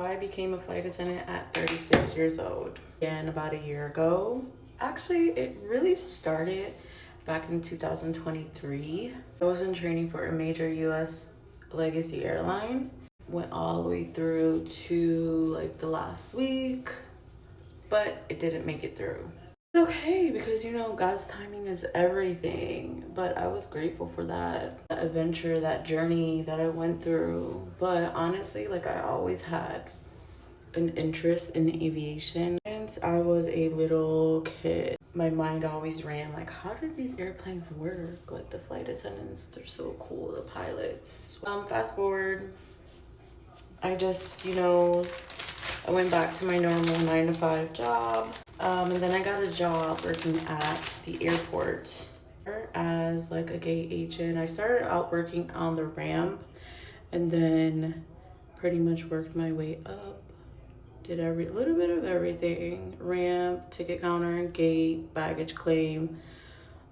I became a flight attendant at 36 years old, and about a year ago. Actually, it really started back in 2023. I was in training for a major US legacy airline. Went all the way through to like the last week, but it didn't make it through. It's okay because God's timing is everything. But I was grateful for that adventure, that journey that I went through. But honestly, like I always had an interest in aviation since I was a little kid. My mind always ran like, how did these airplanes work? Like the flight attendants, they're so cool, the pilots. Fast forward, I just, I went back to my normal 9 to 5 job. And then I got a job working at the airport as like a gate agent. I started out working on the ramp and then pretty much worked my way up. Did every little bit of everything: ramp, ticket counter, gate, baggage claim,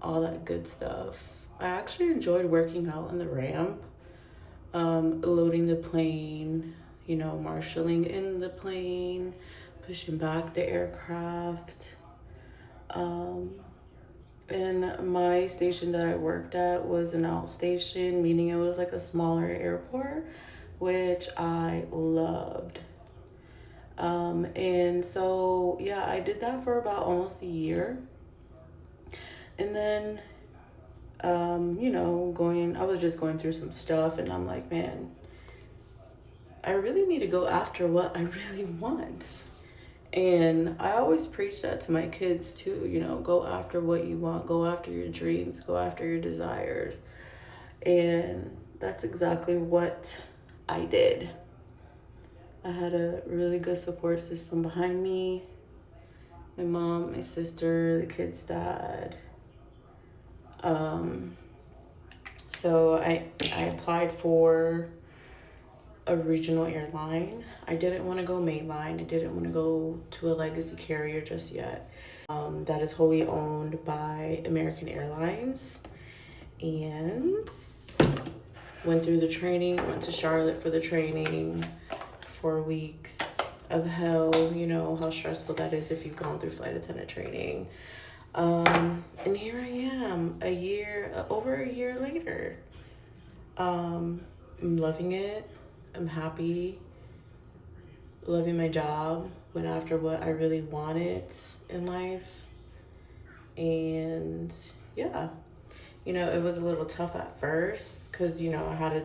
all that good stuff. I actually enjoyed working out on the ramp, loading the plane, marshaling in the plane, pushing back the aircraft. And my station that I worked at was an outstation, meaning it was like a smaller airport, which I loved. And so, yeah, I did that for about almost a year. And then, I was just going through some stuff and I'm like, man, I really need to go after what I really want. And I always preach that to my kids too, go after what you want, go after your dreams, go after your desires. And that's exactly what I did. I had a really good support system behind me. My mom, my sister, the kid's dad. So I applied for a regional airline. I didn't want to go mainline. I didn't want to go to a legacy carrier just yet. That is wholly owned by American Airlines. And went through the training, went to Charlotte for the training. 4 weeks of hell, how stressful that is if you've gone through flight attendant training. And here I am over a year later. I'm loving it. I'm happy. Loving my job. Went after what I really wanted in life. And yeah, it was a little tough at first because, I had to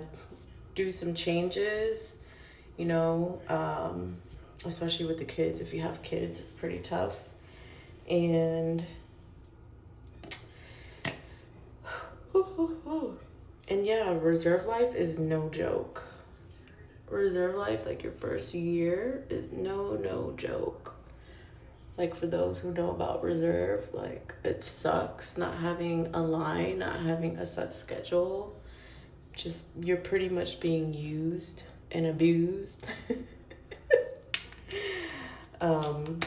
do some changes, especially with the kids. If you have kids, it's pretty tough. And yeah, reserve life is no joke. Reserve life, like your first year, is no joke. Like for those who know about reserve, like it sucks not having a line, not having a set schedule. Just you're pretty much being used and abused. But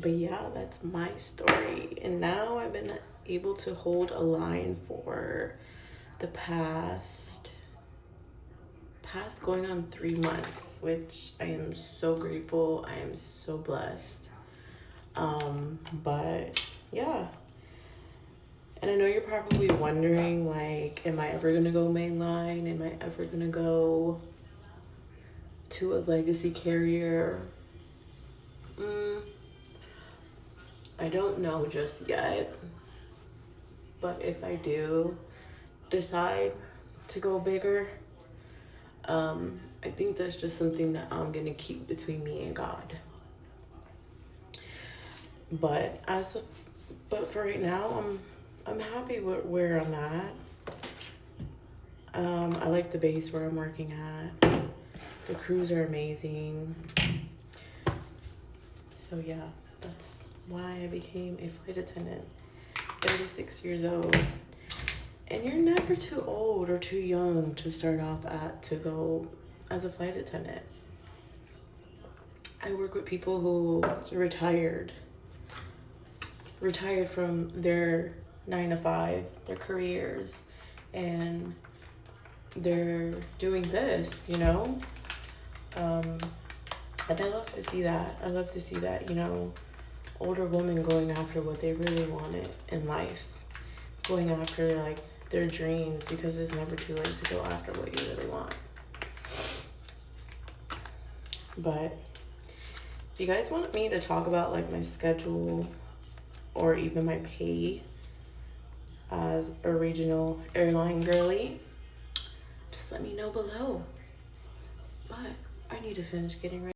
yeah, that's my story. And now I've been able to hold a line for the past going on 3 months, which I am so grateful. I am so blessed. But yeah. And I know you're probably wondering, like, am I ever gonna go mainline? Am I ever gonna go to a legacy carrier? I don't know just yet. But if I do decide to go bigger, I think that's just something that I'm gonna keep between me and God. But for right now, I'm happy with where I'm at. I like the base where I'm working at. The crews are amazing. So yeah, that's why I became a flight attendant. 36 years old. And you're never too old or too young to start off to go as a flight attendant. I work with people who retired from their 9 to 5, their careers, and they're doing this, And I love to see that. I love to see that, you know, older women going after what they really wanted in life, going after like their dreams, because it's never too late to go after what you really want. But if you guys want me to talk about like my schedule or even my pay as a regional airline girly, just let me know below. But I need to finish getting ready.